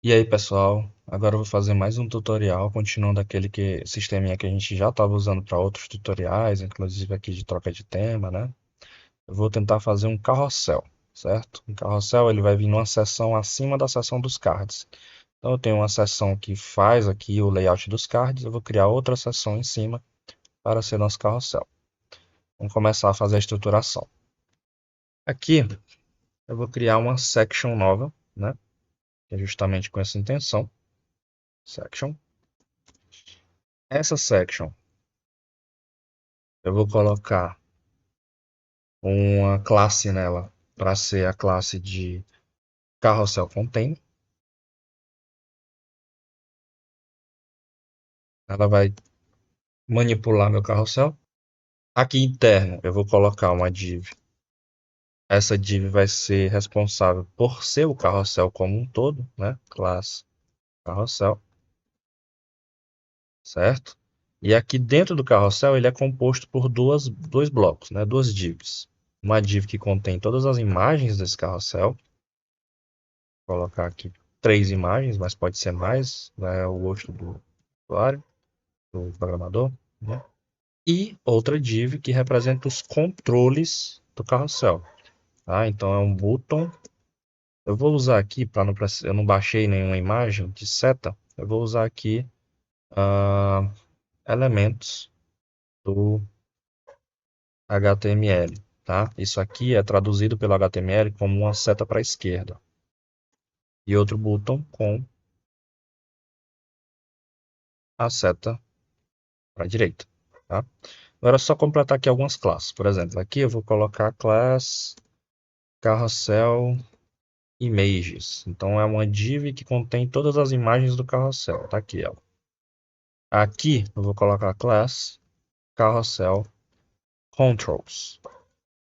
E aí, pessoal, agora eu vou fazer mais um tutorial, continuando aquele sisteminha que a gente já estava usando para outros tutoriais, inclusive aqui de troca de tema, né? Eu vou tentar fazer um carrossel, certo? Um carrossel ele vai vir numa seção acima da seção dos cards. Então eu tenho uma seção que faz aqui o layout dos cards, eu vou criar outra seção em cima para ser nosso carrossel. Vamos começar a fazer a estruturação. Aqui eu vou criar uma section nova, né? Que é justamente com essa intenção. Section. Essa section eu vou colocar uma classe nela para ser a classe de carrossel container. Ela vai manipular meu carrossel. Aqui interno eu vou colocar uma div. Essa div vai ser responsável por ser o carrossel como um todo, né? Classe carrossel, certo? E aqui dentro do carrossel ele é composto por dois blocos, né? Duas divs. Uma div que contém todas as imagens desse carrossel. Vou colocar aqui 3 imagens, mas pode ser mais, né? É o gosto do usuário, do programador, né? E outra div que representa os controles do carrossel. Tá? Então é um button. Eu vou usar aqui, para não eu não baixei nenhuma imagem de seta, eu vou usar aqui ah, elementos do HTML. Tá? Isso aqui é traduzido pelo HTML como uma seta para a esquerda. E outro button com a seta para a direita. Tá? Agora é só completar aqui algumas classes. Por exemplo, aqui eu vou colocar a class carrossel images. Então é uma div que contém todas as imagens do carrossel. Tá aqui ela. Aqui eu vou colocar a class carrossel controls.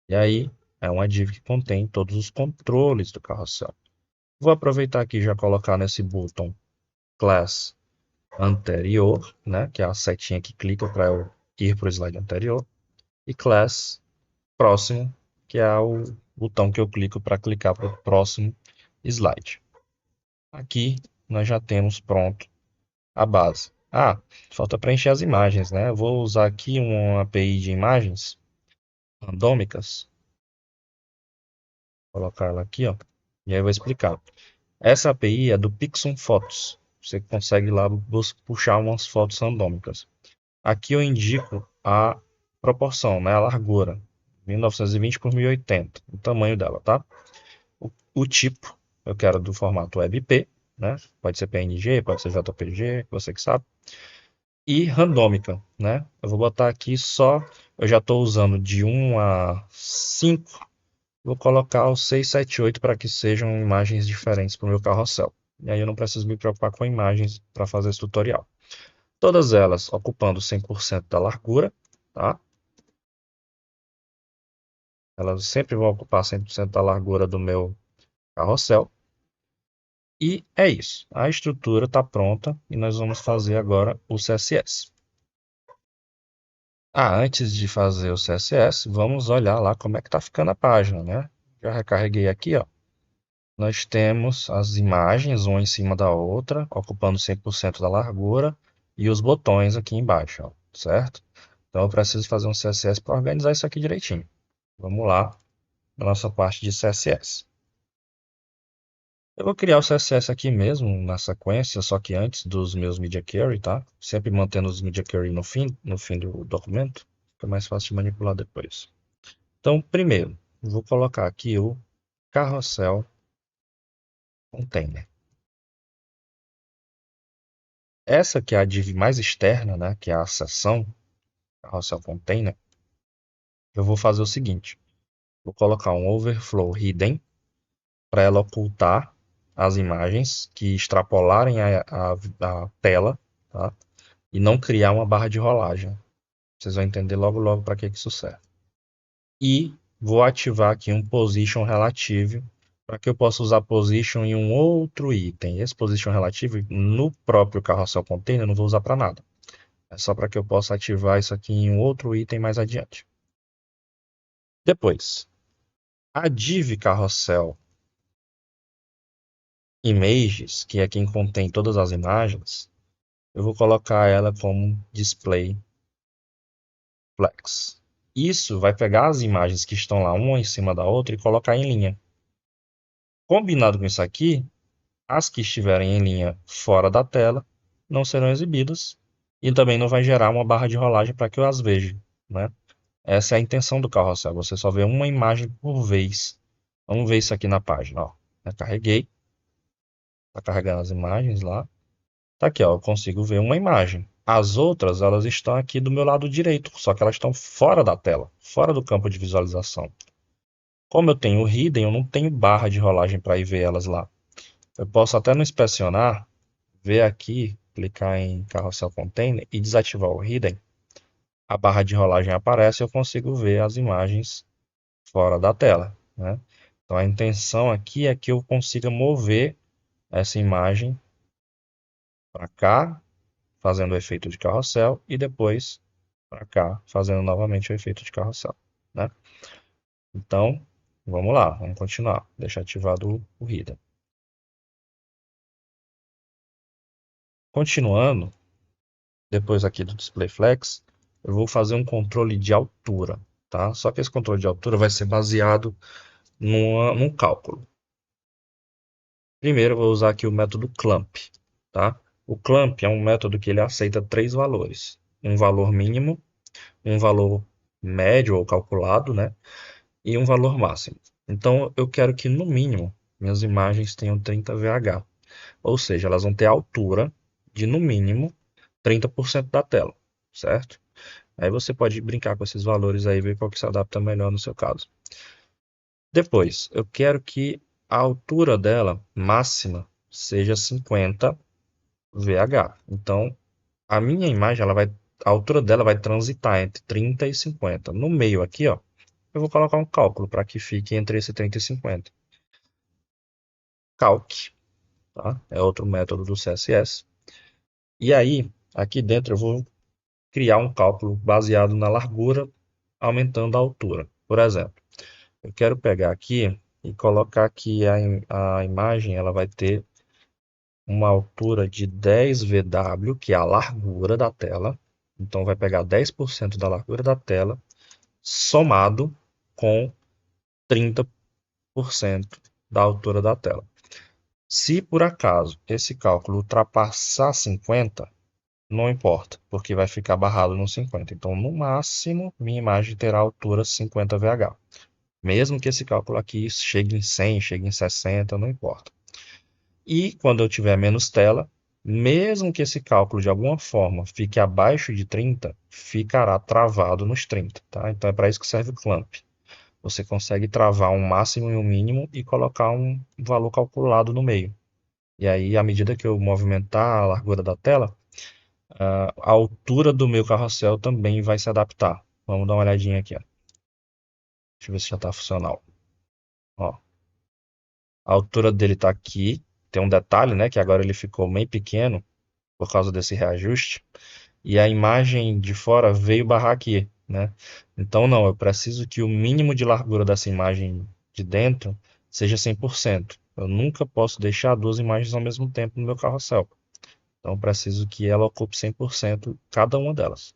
E aí é uma div que contém todos os controles do carrossel. Vou aproveitar aqui e já colocar nesse botão class anterior, né, que é a setinha que clica para eu ir para o slide anterior, e class próximo, que é o botão que eu clico para clicar para o próximo slide. Aqui nós já temos pronto a base. Ah, falta preencher as imagens, né? Eu vou usar aqui uma API de imagens randômicas, colocar ela aqui, ó, e aí eu vou explicar. Essa API é do Pixum Photos. Você consegue lá puxar umas fotos randômicas. Aqui eu indico a proporção, né, a largura, 1920 por 1080, o tamanho dela, tá? O tipo, eu quero do formato WebP, né? Pode ser PNG, pode ser JPG, você que sabe. E randômica, né? Eu vou botar aqui só, eu já estou usando de 1 a 5, vou colocar o 6, 7, 8 para que sejam imagens diferentes para o meu carrossel. E aí eu não preciso me preocupar com imagens para fazer esse tutorial. Todas elas ocupando 100% da largura, tá? Elas sempre vão ocupar 100% da largura do meu carrossel. E é isso. A estrutura está pronta e nós vamos fazer agora o CSS. Ah, antes de fazer o CSS, vamos olhar lá como é que está ficando a página, né? Já recarreguei aqui, ó. Nós temos as imagens uma em cima da outra, ocupando 100% da largura, e os botões aqui embaixo, ó, certo? Então eu preciso fazer um CSS para organizar isso aqui direitinho. Vamos lá na nossa parte de CSS. Eu vou criar o CSS aqui mesmo, na sequência, só que antes dos meus Media Query, tá? Sempre mantendo os Media Query no fim do documento, fica mais fácil de manipular depois. Então, primeiro, vou colocar aqui o carrossel container. Essa que é a div mais externa, né, que é a seção carrossel container, eu vou fazer o seguinte, vou colocar um overflow hidden para ela ocultar as imagens que extrapolarem a tela, tá? E não criar uma barra de rolagem. Vocês vão entender logo logo para que isso serve. E vou ativar aqui um position relative para que eu possa usar position em um outro item. Esse position relative no próprio carrossel container eu não vou usar para nada. É só para que eu possa ativar isso aqui em um outro item mais adiante. Depois, a div carrossel images, que é quem contém todas as imagens, eu vou colocar ela como display flex. Isso vai pegar as imagens que estão lá uma em cima da outra e colocar em linha. Combinado com isso aqui, as que estiverem em linha fora da tela não serão exibidas e também não vai gerar uma barra de rolagem para que eu as veja, né? Essa é a intenção do carrossel, você só vê uma imagem por vez. Vamos ver isso aqui na página, ó. Eu carreguei, tá carregando as imagens lá. Tá aqui, ó, eu consigo ver uma imagem. As outras, elas estão aqui do meu lado direito, só que elas estão fora da tela, fora do campo de visualização. Como eu tenho o hidden, eu não tenho barra de rolagem para ir ver elas lá. Eu posso até no inspecionar, ver aqui, clicar em Carrossel Container e desativar o hidden. A barra de rolagem aparece e eu consigo ver as imagens fora da tela, né? Então a intenção aqui é que eu consiga mover essa imagem para cá, fazendo o efeito de carrossel, e depois para cá, fazendo novamente o efeito de carrossel, né? Então, vamos lá, vamos continuar. Deixa ativado o hidden. Continuando, depois aqui do display flex, eu vou fazer um controle de altura, tá? Só que esse controle de altura vai ser baseado num cálculo. Primeiro, eu vou usar aqui o método clamp, tá? O clamp é um método que ele aceita três valores: um valor mínimo, um valor médio ou calculado, né? E um valor máximo. Então, eu quero que no mínimo minhas imagens tenham 30 VH, ou seja, elas vão ter a altura de no mínimo 30% da tela, certo? Aí você pode brincar com esses valores aí e ver qual que se adapta melhor no seu caso. Depois, eu quero que a altura dela máxima seja 50 VH. Então, a minha imagem, a altura dela vai transitar entre 30 e 50. No meio aqui, ó, eu vou colocar um cálculo para que fique entre esse 30 e 50. Calc, tá? É outro método do CSS. E aí, aqui dentro eu vou criar um cálculo baseado na largura, aumentando a altura. Por exemplo, eu quero pegar aqui e colocar que a imagem ela vai ter uma altura de 10 VW, que é a largura da tela. Então vai pegar 10% da largura da tela, somado com 30% da altura da tela. Se por acaso esse cálculo ultrapassar 50, não importa, porque vai ficar barrado no 50. Então, no máximo, minha imagem terá altura 50 VH. Mesmo que esse cálculo aqui chegue em 100, chegue em 60, não importa. E quando eu tiver menos tela, mesmo que esse cálculo de alguma forma fique abaixo de 30, ficará travado nos 30, tá? Então é para isso que serve o clamp. Você consegue travar um máximo e um mínimo e colocar um valor calculado no meio. E aí, à medida que eu movimentar a largura da tela, a altura do meu carrossel também vai se adaptar. Vamos dar uma olhadinha aqui, ó. Deixa eu ver se já está funcional. Ó, a altura dele está aqui. Tem um detalhe, né? Que agora ele ficou meio pequeno por causa desse reajuste. E a imagem de fora veio barrar aqui, né? Então não, eu preciso que o mínimo de largura dessa imagem de dentro seja 100%. Eu nunca posso deixar duas imagens ao mesmo tempo no meu carrossel. Então eu preciso que ela ocupe 100% cada uma delas.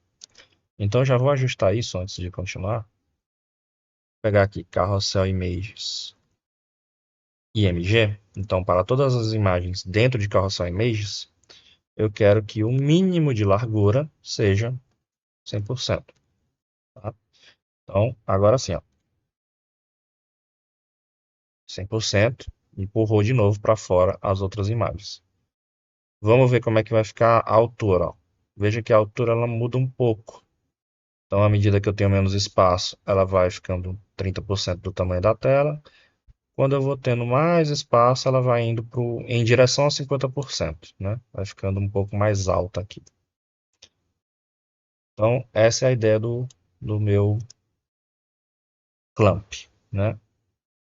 Então eu já vou ajustar isso antes de continuar. Vou pegar aqui Carrossel Images IMG. Então, para todas as imagens dentro de Carrossel Images, eu quero que o mínimo de largura seja 100%. Tá? Então, agora sim, ó, 100%, empurrou de novo para fora as outras imagens. Vamos ver como é que vai ficar a altura. Ó. Veja que a altura ela muda um pouco. Então, à medida que eu tenho menos espaço, ela vai ficando 30% do tamanho da tela. Quando eu vou tendo mais espaço, ela vai indo em direção a 50%, né? Vai ficando um pouco mais alta aqui. Então, essa é a ideia do meu clamp, né?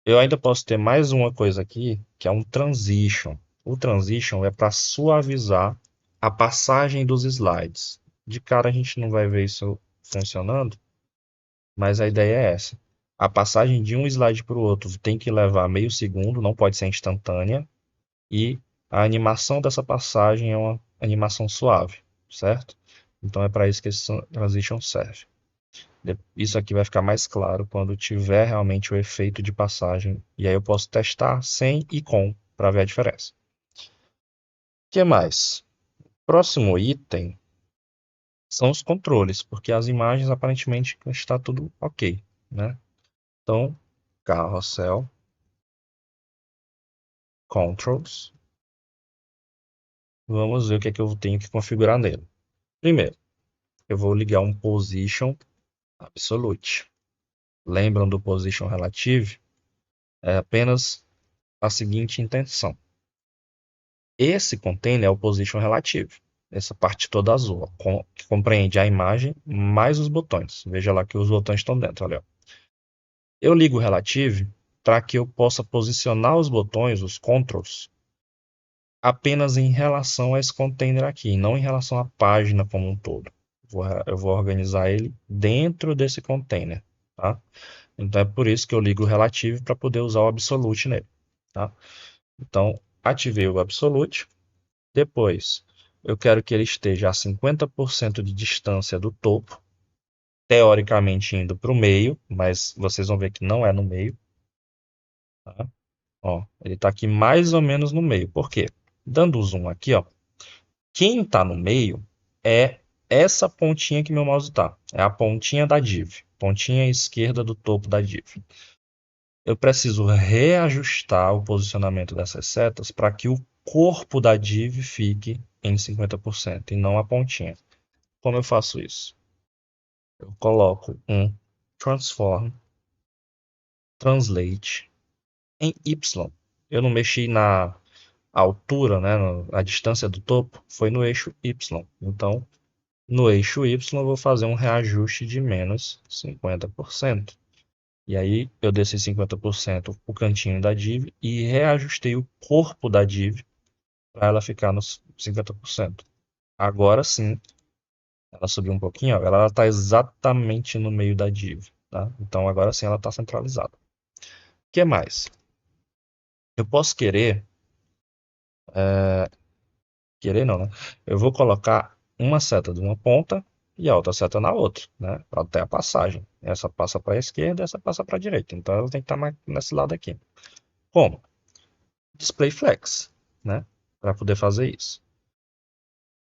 Eu ainda posso ter mais uma coisa aqui, que é um transition. O transition é para suavizar a passagem dos slides. De cara a gente não vai ver isso funcionando, mas a ideia é essa. A passagem de um slide para o outro tem que levar meio segundo, não pode ser instantânea. e a animação dessa passagem é uma animação suave, certo? Então é para isso que esse transition serve. Isso aqui vai ficar mais claro quando tiver realmente o efeito de passagem, e aí eu posso testar sem e com para ver a diferença. O que mais? Próximo item são os controles, porque as imagens aparentemente está tudo ok, né? Então, carrossel, controls, vamos ver o que é que eu tenho que configurar nele. Primeiro, eu vou ligar um position absolute. Lembram do position relative? É apenas a seguinte intenção. Esse container é o position relative. Essa parte toda azul, que compreende a imagem mais os botões. Veja lá que os botões estão dentro. Olha. Eu ligo o relative para que eu possa posicionar os botões, os controls, apenas em relação a esse container aqui, não em relação à página como um todo. Eu vou organizar ele dentro desse container. Tá? Então é por isso que eu ligo o relative para poder usar o absolute nele. Tá? Então, ativei o absolute. Depois, eu quero que ele esteja a 50% de distância do topo, teoricamente indo para o meio, mas vocês vão ver que não é no meio. Tá? Ó, ele está aqui mais ou menos no meio. Por quê? Dando o zoom aqui, ó, quem está no meio é essa pontinha que meu mouse está. É a pontinha da div, pontinha esquerda do topo da div. Eu preciso reajustar o posicionamento dessas setas para que o corpo da div fique em 50% e não a pontinha. Como eu faço isso? Eu coloco um transform translate em Y. Eu não mexi na altura, né, a distância do topo, foi no eixo Y. Então, no eixo Y, eu vou fazer um reajuste de menos 50%. E aí, eu desci 50% o cantinho da div e reajustei o corpo da div para ela ficar nos 50%. Agora sim, ela subiu um pouquinho, ó, ela está exatamente no meio da div. Tá? Então, agora sim, ela está centralizada. O que mais? Eu posso querer querer não, né? Eu vou colocar uma seta de uma ponta e a outra seta na outra, né? Para ter a passagem. Essa passa para a esquerda, essa passa para a direita. Então ela tem que estar mais nesse lado aqui. Como? Display flex, né? Para poder fazer isso.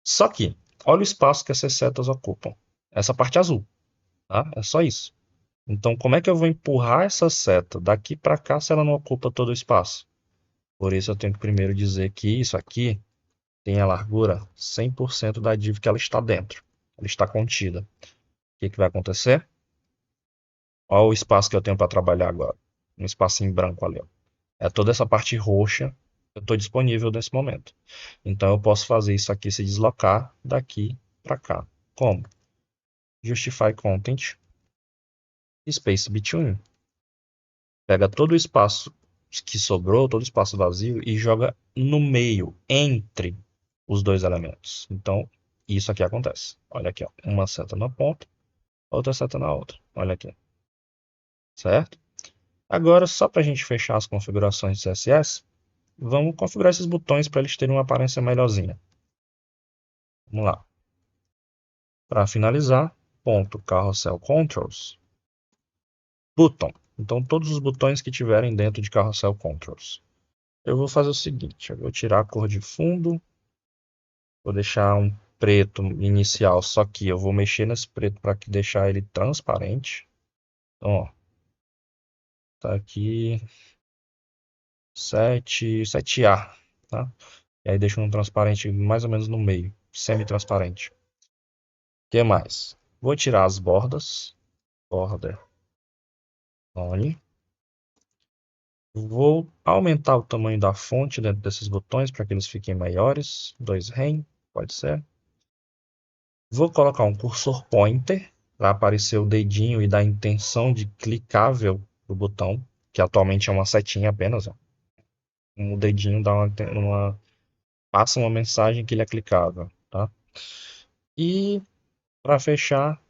Só que, olha o espaço que essas setas ocupam. Essa parte azul, tá? É só isso. Então, como é que eu vou empurrar essa seta daqui para cá se ela não ocupa todo o espaço? Por isso eu tenho que primeiro dizer que isso aqui tem a largura 100% da div que ela está dentro. Ela está contida. O que, que vai acontecer? Olha o espaço que eu tenho para trabalhar agora. Um espaço em branco ali. Ó. É toda essa parte roxa que eu estou disponível nesse momento. Então eu posso fazer isso aqui se deslocar daqui para cá. Como? Justify Content, Space Between. Pega todo o espaço que sobrou, todo o espaço vazio e joga no meio, entre os dois elementos. Então, isso aqui acontece. Olha aqui, ó. Uma seta na ponta, outra seta na outra. Olha aqui. Certo? Agora, só para a gente fechar as configurações de CSS, vamos configurar esses botões para eles terem uma aparência melhorzinha. Vamos lá. Para finalizar, ponto Carousel Controls, button. Então, todos os botões que tiverem dentro de Carousel Controls. Eu vou fazer o seguinte, eu vou tirar a cor de fundo, vou deixar um preto inicial, só que eu vou mexer nesse preto para deixar ele transparente. Então, ó, tá aqui 7A, tá? E aí deixo um transparente mais ou menos no meio, semi-transparente. O que mais? Vou tirar as bordas, border on. Vou aumentar o tamanho da fonte dentro desses botões para que eles fiquem maiores, 2 rem, pode ser. Vou colocar um cursor pointer para aparecer o dedinho e dar intenção de clicável do botão, que atualmente é uma setinha apenas. Ó. O dedinho dá passa uma mensagem que ele é clicável. Tá? E para fechar,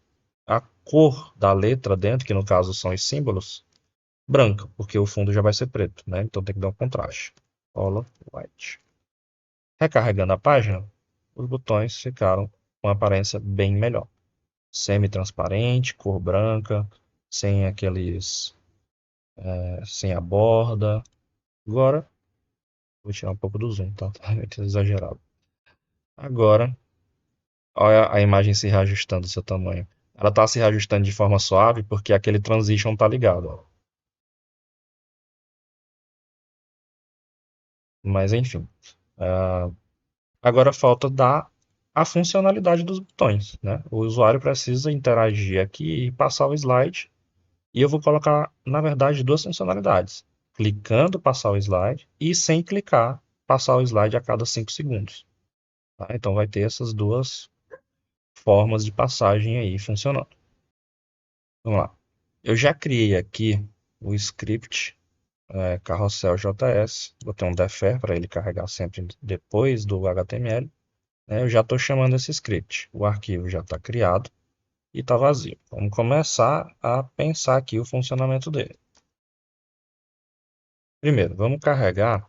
a cor da letra dentro, que no caso são os símbolos, branca, porque o fundo já vai ser preto, né? Então tem que dar um contraste. Color white. Recarregando a página, os botões ficaram com uma aparência bem melhor. Semi-transparente, cor branca, sem aqueles, sem a borda. Agora, vou tirar um pouco do zoom, tá? Tá muito exagerado. Agora, olha a imagem se reajustando o seu tamanho. Ela está se reajustando de forma suave porque aquele transition está ligado. Ó. Mas enfim. Agora falta dar a funcionalidade dos botões, né? O usuário precisa interagir aqui e passar o slide. E eu vou colocar, na verdade, duas funcionalidades. Clicando, passar o slide. E sem clicar, passar o slide a cada 5 segundos. Tá? Então vai ter essas duas formas de passagem aí funcionando. Vamos lá. Eu já criei aqui o script carrossel JS. Botei um defer para ele carregar sempre depois do HTML. Eu já estou chamando esse script. O arquivo já está criado e está vazio. Vamos começar a pensar aqui o funcionamento dele. Primeiro, vamos carregar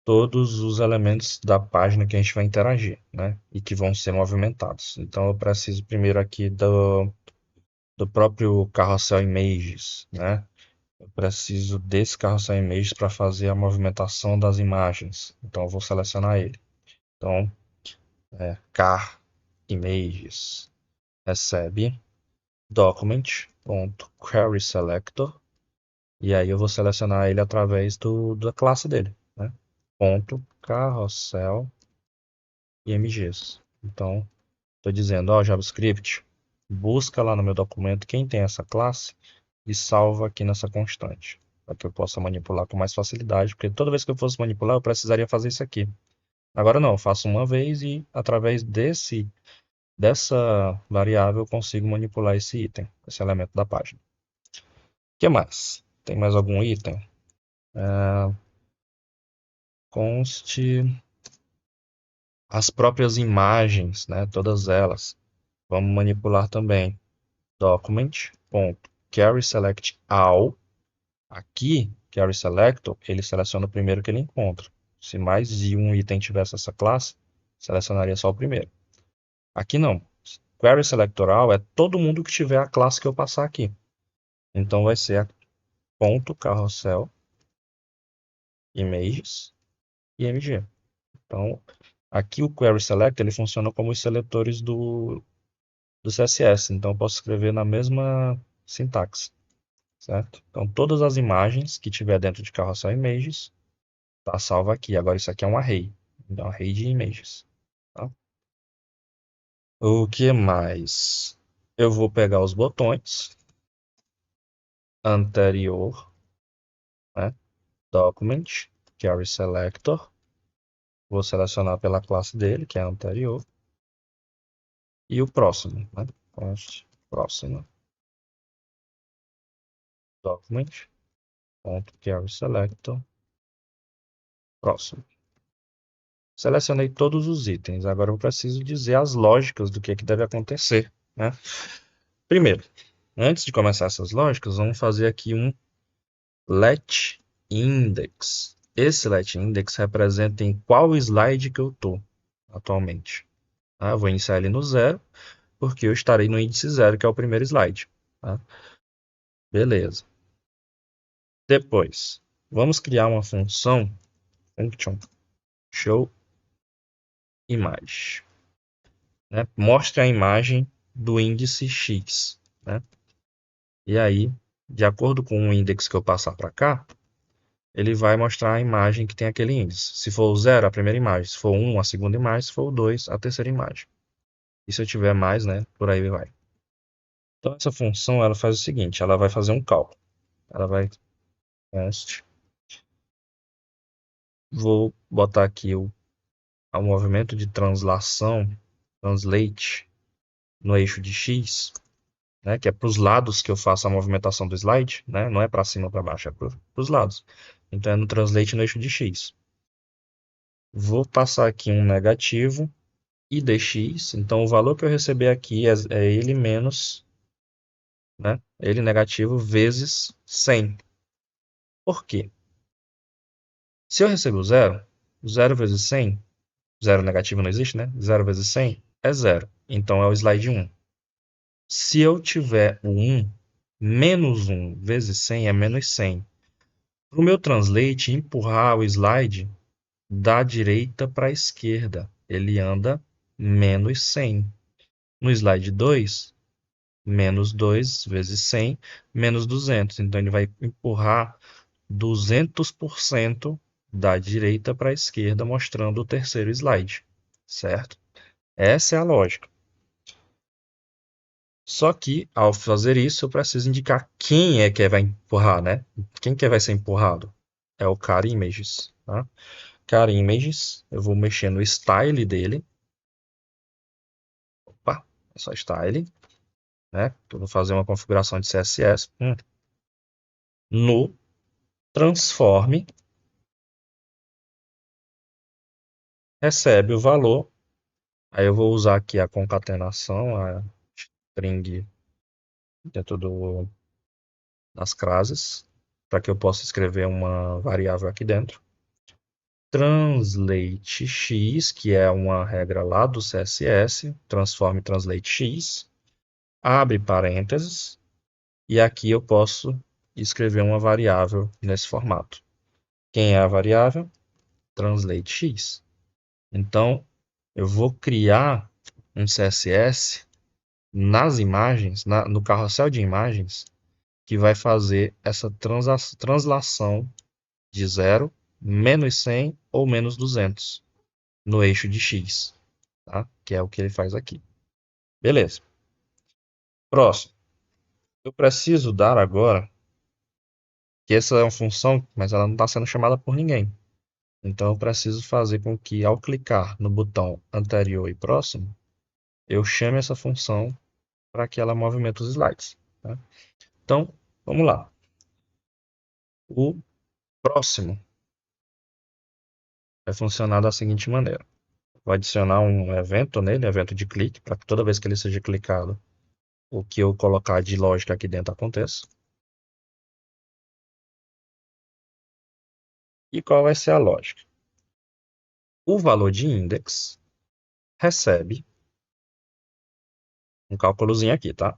todos os elementos da página que a gente vai interagir, né? E que vão ser movimentados. Então eu preciso primeiro aqui do próprio carrossel images, né? Eu preciso desse carrossel images para fazer a movimentação das imagens. Então eu vou selecionar ele. Então, car images recebe document.querySelector e aí eu vou selecionar ele através da classe dele, né? Ponto carrossel imgs. Então, estou dizendo, ó, JavaScript, busca lá no meu documento quem tem essa classe e salva aqui nessa constante, para que eu possa manipular com mais facilidade, porque toda vez que eu fosse manipular, eu precisaria fazer isso aqui. Agora não, eu faço uma vez e através dessa variável eu consigo manipular esse item, esse elemento da página. O que mais? Tem mais algum item? Conste as próprias imagens, né, todas elas. Vamos manipular também document.carrySelectAll. Aqui, carrySelector, ele seleciona o primeiro que ele encontra. Se mais de um item tivesse essa classe, selecionaria só o primeiro. Aqui não. QuerySelectorAll é todo mundo que tiver a classe que eu passar aqui. Então vai ser ponto carrossel images img. Então, aqui o QuerySelect ele funciona como os seletores do CSS. Então, eu posso escrever na mesma sintaxe, certo? Então, todas as imagens que tiver dentro de carrossel images tá salva aqui. Agora, isso aqui é um array. Então, array de images. Tá? O que mais? Eu vou pegar os botões anterior, né? Document, QuerySelector. Vou selecionar pela classe dele, que é anterior. E o próximo, né? Próximo. Document, .QuerySelector. Próximo. Selecionei todos os itens. Agora eu preciso dizer as lógicas do que deve acontecer, né? Primeiro, antes de começar essas lógicas, vamos fazer aqui um letIndex. Esse letIndex representa em qual slide que eu estou atualmente. Eu vou iniciar ele no 0, porque eu estarei no índice 0, que é o primeiro slide. Tá? Beleza. Depois, vamos criar uma função function show image. Né? Mostre a imagem do índice X. Né? E aí, de acordo com o índice que eu passar para cá, ele vai mostrar a imagem que tem aquele índice. Se for o 0, a primeira imagem. Se for 1, a segunda imagem. Se for o 2, a terceira imagem. E se eu tiver mais, né, por aí vai. Então, essa função ela faz o seguinte, ela vai fazer um cálculo. Ela vai const. Vou botar aqui o movimento de translação, translate, no eixo de X, né, que é para os lados que eu faço a movimentação do slide, né, não é para cima ou para baixo, é para os lados. Então é no translate no eixo de X. Vou passar aqui um negativo e dx, então o valor que eu receber aqui é ele menos, né, ele negativo vezes 100. Por quê? Se eu receber o zero, 0 vezes 100, 0 negativo não existe, né? 0 vezes 100 é 0. Então é o slide 1. Se eu tiver o 1, menos 1 vezes 100 é menos 100. Para o meu translate empurrar o slide da direita para a esquerda, ele anda menos 100. No slide 2, menos 2 vezes 100, menos 200. Então, ele vai empurrar 200% da direita para a esquerda, mostrando o terceiro slide, certo? Essa é a lógica. Só que, ao fazer isso, eu preciso indicar quem é que vai empurrar, né? Quem que vai ser empurrado? É o car images, tá? Car images, eu vou mexer no style dele. Opa, é só style, né? Eu vou fazer uma configuração de CSS. No transform, recebe o valor. Aí eu vou usar aqui a concatenação, a string dentro das classes, para que eu possa escrever uma variável aqui dentro. Translate x, que é uma regra lá do CSS, transform translate x, abre parênteses, e aqui eu posso escrever uma variável nesse formato. Quem é a variável? Translate x. Então, eu vou criar um CSS nas imagens, no carrossel de imagens, que vai fazer essa translação de 0, menos 100 ou menos 200 no eixo de x, tá? Que é o que ele faz aqui. Beleza. Próximo. Eu preciso dar agora, que essa é uma função, mas ela não está sendo chamada por ninguém. Então eu preciso fazer com que, ao clicar no botão anterior e próximo, eu chame essa função para que ela movimente os slides, tá? Então, vamos lá. O próximo vai funcionar da seguinte maneira. Vou adicionar um evento nele, evento de clique, para que toda vez que ele seja clicado, o que eu colocar de lógica aqui dentro aconteça. E qual vai ser a lógica? O valor de index recebe um cálculozinho aqui, tá?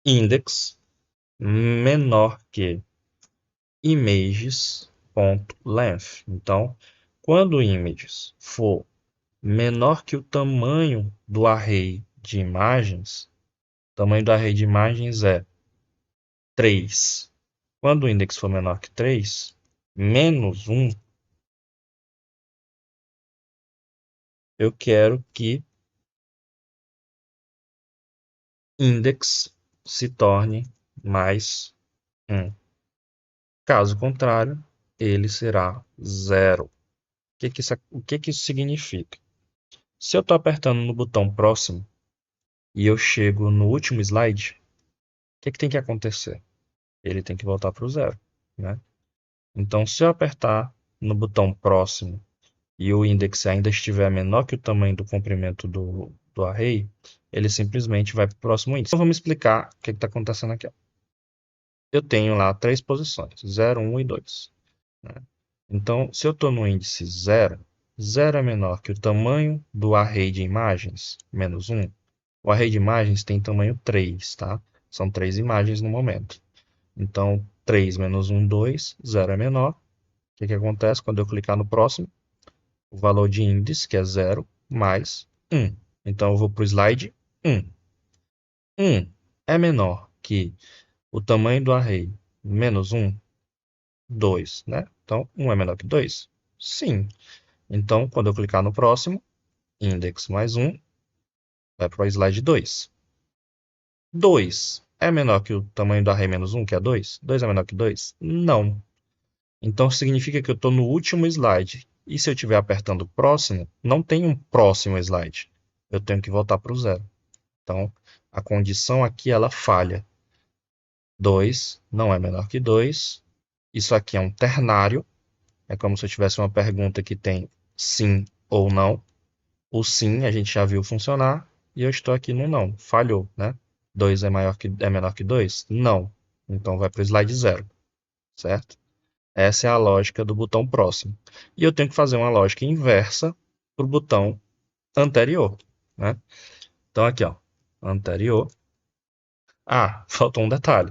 Index menor que images.length. Então, quando o images for menor que o tamanho do array de imagens, o tamanho do array de imagens é 3. Quando o index for menor que 3, menos 1, eu quero que index se torne mais 1. Caso contrário, ele será 0. O que isso significa? Se eu estou apertando no botão próximo e eu chego no último slide, o que tem que acontecer? Ele tem que voltar para o 0, né? Então, se eu apertar no botão próximo e o index ainda estiver menor que o tamanho do comprimento do array, ele simplesmente vai para o próximo índice. Então, vamos explicar o que está acontecendo aqui. Eu tenho lá 3 posições, 0, 1 e 2. Né? Então, se eu estou no índice 0, 0 é menor que o tamanho do array de imagens, menos 1. O array de imagens tem tamanho 3, tá? São 3 imagens no momento. Então, 3 menos 1, 2, 0 é menor. O que acontece quando eu clicar no próximo? O valor de índice, que é 0, mais 1. Então, eu vou para o slide 1. 1 é menor que o tamanho do array menos 1, 2, né? Então, 1 é menor que 2? Sim. Então, quando eu clicar no próximo, index mais 1, vai para o slide 2. 2 é menor que o tamanho do array menos 1, que é 2? 2 é menor que 2? Não. Então, significa que eu estou no último slide. E se eu estiver apertando próximo, não tem um próximo slide. Eu tenho que voltar para o 0. Então, a condição aqui, ela falha. 2 não é menor que 2. Isso aqui é um ternário. É como se eu tivesse uma pergunta que tem sim ou não. O sim a gente já viu funcionar. E eu estou aqui no não. Falhou, né? 2 é menor que 2? Não. Então vai para o slide 0. Certo? Essa é a lógica do botão próximo. E eu tenho que fazer uma lógica inversa para o botão anterior, né? Então aqui, ó, anterior. Ah, faltou um detalhe.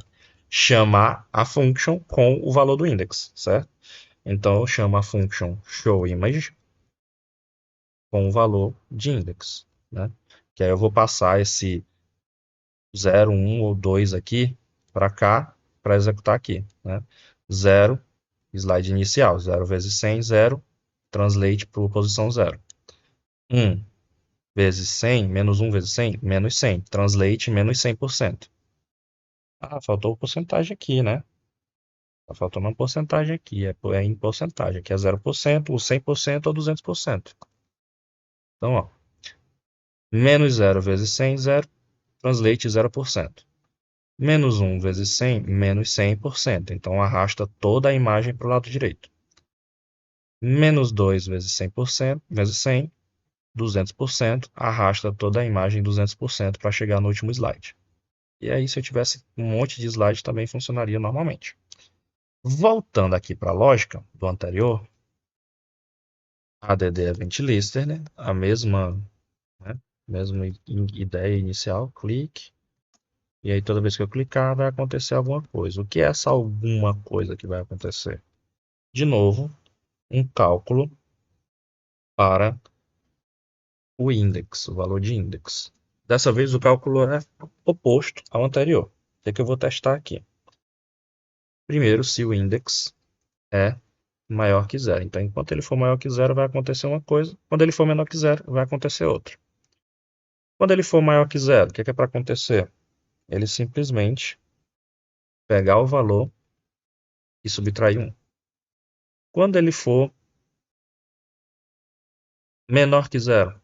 Chamar a function com o valor do index, certo? Então eu chamo a function showImage com o valor de index, né? Que aí eu vou passar esse 0, 1 ou 2 aqui para cá para executar aqui, né? 0, slide inicial, 0 vezes 100, 0, translate para posição 0. 1 vezes 100, menos 1 vezes 100, menos 100, translate menos 100%. Ah, faltou porcentagem aqui, né? Tá faltando uma porcentagem aqui, é em porcentagem, aqui é 0%, ou 100% ou 200%. Então, ó, menos 0 vezes 100, 0, translate 0%. Menos 1 vezes 100, menos 100%. Então, arrasta toda a imagem para o lado direito. Menos 2 vezes 100%, vezes 100, 200%. Arrasta toda a imagem 200% para chegar no último slide. E aí, se eu tivesse um monte de slide, também funcionaria normalmente. Voltando aqui para a lógica do anterior, add event listener, né? A mesma ideia inicial, clique. E aí toda vez que eu clicar vai acontecer alguma coisa. O que é essa alguma coisa que vai acontecer? De novo, um cálculo para o index, o valor de index. Dessa vez o cálculo é oposto ao anterior. O que eu vou testar aqui? Primeiro, se o index é maior que zero. Então, enquanto ele for maior que zero, vai acontecer uma coisa. Quando ele for menor que zero, vai acontecer outra. Quando ele for maior que zero, o que é para acontecer? Ele simplesmente pegar o valor e subtrair 1. Quando ele for menor que zero,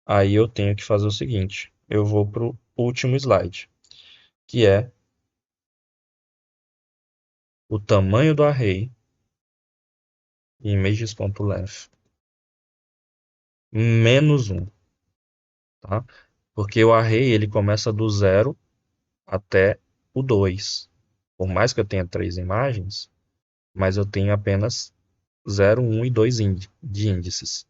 aí eu tenho que fazer o seguinte. Eu vou para o último slide, que é o tamanho do array images.length menos 1. Tá? Porque o array ele começa do 0 até o 2. Por mais que eu tenha 3 imagens, mas eu tenho apenas 0, 1 e 2 de índices.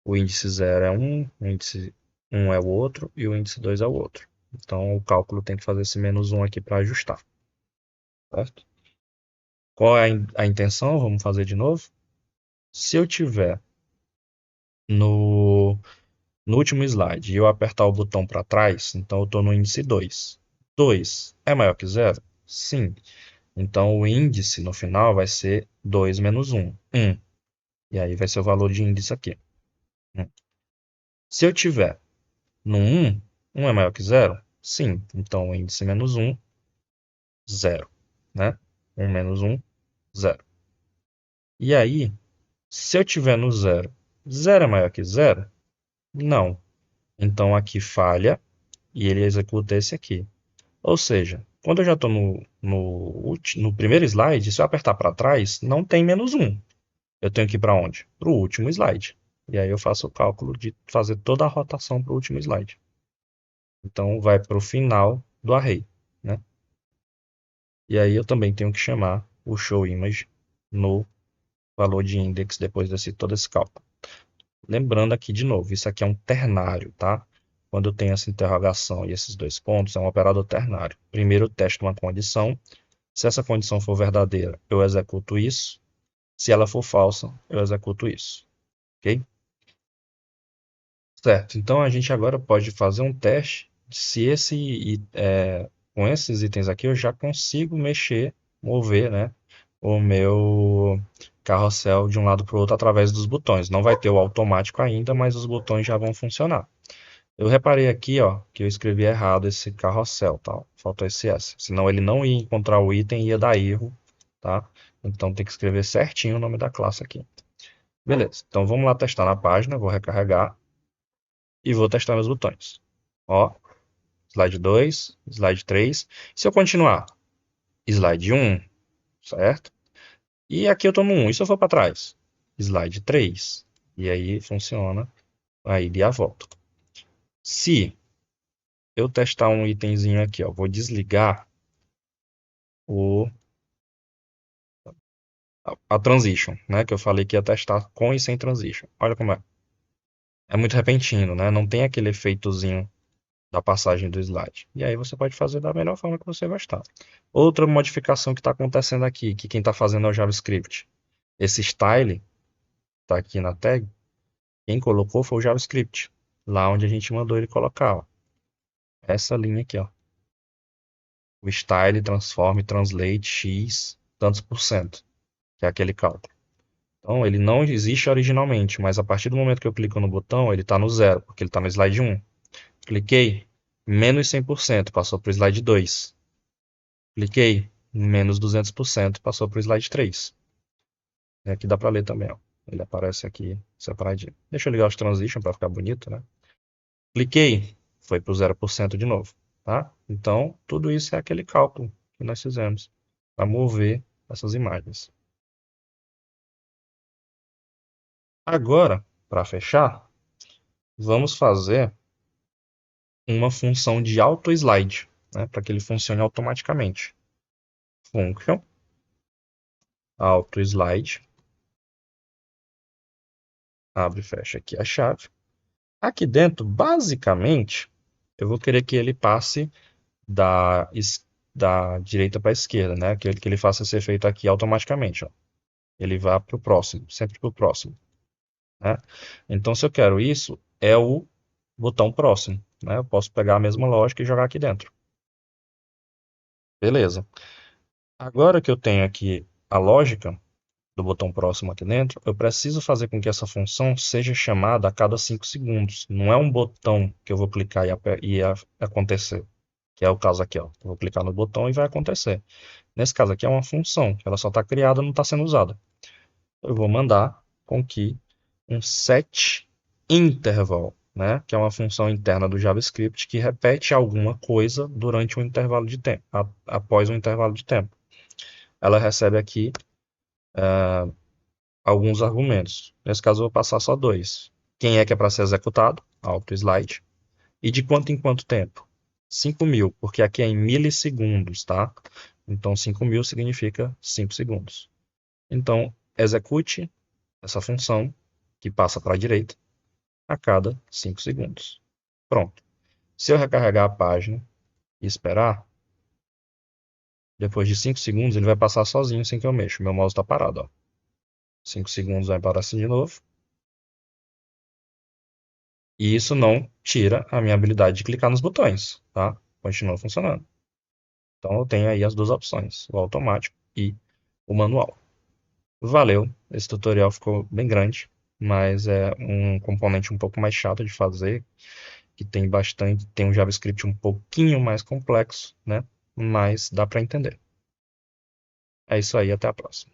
O índice 0 é um, o índice 1 é o outro e o índice 2 é o outro. Então o cálculo tem que fazer esse menos 1 aqui para ajustar. Certo? Qual é a intenção? Vamos fazer de novo. Se eu tiver no, no último slide e eu apertar o botão para trás, então eu estou no índice 2. 2 é maior que 0? Sim. Então o índice no final vai ser 2 menos 1. 1. E aí vai ser o valor de índice aqui. Se eu tiver no 1, 1 é maior que 0? Sim. Então o índice menos 1, 0. Né? 1 menos 1, 0. E aí, se eu tiver no 0, 0 é maior que 0? Não. Então aqui falha e ele executa esse aqui. Ou seja, quando eu já estou no primeiro slide, se eu apertar para trás, não tem menos 1. Eu tenho que ir para onde? Para o último slide. E aí eu faço o cálculo de fazer toda a rotação para o último slide. Então vai para o final do array. Né? E aí eu também tenho que chamar o showImage no valor de index depois desse todo esse cálculo. Lembrando aqui de novo, isso aqui é um ternário, tá? Quando eu tenho essa interrogação e esses dois pontos, é um operador ternário. Primeiro eu testo uma condição. Se essa condição for verdadeira, eu executo isso. Se ela for falsa, eu executo isso. Ok? Certo. Então a gente agora pode fazer um teste se com esses itens aqui eu já consigo mexer, mover, né, o meu carrossel de um lado para o outro através dos botões. Não vai ter o automático ainda, mas os botões já vão funcionar. Eu reparei aqui, ó, que eu escrevi errado esse carrossel, tá? Faltou esse S. Senão ele não ia encontrar o item e ia dar erro, tá? Então tem que escrever certinho o nome da classe aqui. Beleza. Então vamos lá testar na página. Vou recarregar e vou testar meus botões. Ó, slide 2, slide 3. Se eu continuar, slide 1, certo? E aqui eu estou no 1. E se eu for para trás? Slide 3. E aí funciona a ida e a volta. Se eu testar um itemzinho aqui, ó, vou desligar o a transition, né? Que eu falei que ia testar com e sem transition. Olha como é. É muito repentino, né? Não tem aquele efeitozinho da passagem do slide. E aí você pode fazer da melhor forma que você gostar. Outra modificação que está acontecendo aqui, que quem está fazendo é o JavaScript. Esse style está aqui na tag, quem colocou foi o JavaScript. Lá onde a gente mandou ele colocar, ó. Essa linha aqui, ó. O style transform translate x tantos por cento, que é aquele cálculo. Então ele não existe originalmente, mas a partir do momento que eu clico no botão, ele está no zero, porque ele está no slide 1. Cliquei, menos 100%, passou para o slide 2. Cliquei, menos 200%, passou para o slide 3. E aqui dá para ler também, ó. Ele aparece aqui separadinho. Deixa eu ligar os transition para ficar bonito, né? Cliquei, foi para o 0% de novo, tá? Então, tudo isso é aquele cálculo que nós fizemos para mover essas imagens. Agora, para fechar, vamos fazer uma função de auto-slide, né, para que ele funcione automaticamente. Function auto-slide, abre e fecha aqui a chave. Aqui dentro, basicamente, eu vou querer que ele passe da direita para a esquerda, né? Que ele faça esse efeito aqui automaticamente, ó. Ele vai para o próximo, sempre para o próximo, né? Então, se eu quero isso, é o botão próximo, né? Eu posso pegar a mesma lógica e jogar aqui dentro. Beleza. Agora que eu tenho aqui a lógica do botão próximo aqui dentro, eu preciso fazer com que essa função seja chamada a cada 5 segundos. Não é um botão que eu vou clicar e acontecer, que é o caso aqui, ó. Eu vou clicar no botão e vai acontecer. Nesse caso aqui é uma função, que ela só está criada, não está sendo usada. Eu vou mandar com que um set interval, né, que é uma função interna do JavaScript que repete alguma coisa durante um intervalo de tempo, após um intervalo de tempo. Ela recebe aqui alguns argumentos. Nesse caso, eu vou passar só dois. Quem é que é para ser executado? Auto slide. E de quanto em quanto tempo? 5.000, porque aqui é em milissegundos, tá? Então, 5.000 significa 5 segundos. Então, execute essa função, que passa para a direita, a cada 5 segundos. Pronto. Se eu recarregar a página e esperar, depois de 5 segundos, ele vai passar sozinho sem que eu mexa. Meu mouse está parado, ó. 5 segundos vai parar assim de novo. E isso não tira a minha habilidade de clicar nos botões, tá? Continua funcionando. Então eu tenho aí as duas opções, o automático e o manual. Valeu, esse tutorial ficou bem grande, mas é um componente um pouco mais chato de fazer, que tem bastante, tem um JavaScript um pouquinho mais complexo, né? Mas dá para entender. É isso aí, até a próxima.